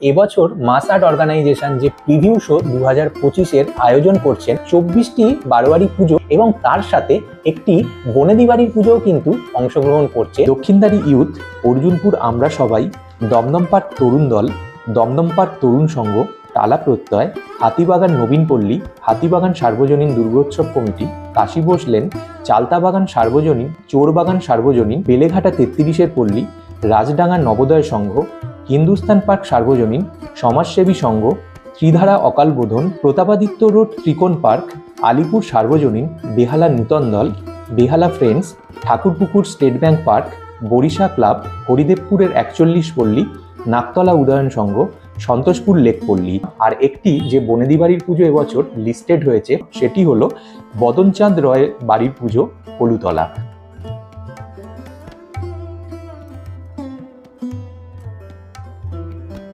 এবছর mass art organisation যে preview show 2025-এর আয়োজন করছেন 24টি বারোয়ারি পুজো এবং তার সাথে একটি বনেদি বাড়ির পুজোও কিন্তু অংশগ্রহণ করছে। দক্ষিণদারি ইউথ, অর্জুনপুর আমরা সবাই, দমদম পার্ক তরুণ দল, দমদম পার্ক তরুণ সংঘ, টালা প্রত্যয়, হাতিবাগান নবীনপল্লী, হাতিবাগান সার্বজনীন দুর্গোৎসব কমিটি, কাশী বোসলেন, চালতাবাগান সার্বজনীন, চোরবাগান সার্বজনীন, বেলেঘাটা 33-এর পল্লী, রাজডাঙ্গা নবোদয় সংঘ, হিন্দুস্তান পার্ক সার্বজনীন, সমাজসেবী সংঘ, ত্রিধারা অকালবোধন, প্রতাপাদিত্য রোড ত্রিকোণ পার্ক, আলিপুর সার্বজনীন, বেহালা নূতন দল, Behala friends, Thakurpukur state bank park, Barisha club, হরিদেবপুরের 41 পল্লী, নাকতলা উদয়ন সংঘ, সন্তোষপুর লেক পল্লী। আর একটি যে বনেদি বাড়ির পুজো এবছর লিস্টেড হয়েছে সেটি হলো বদনচাঁদ রয় বাড়ির পুজো, কলুতলা।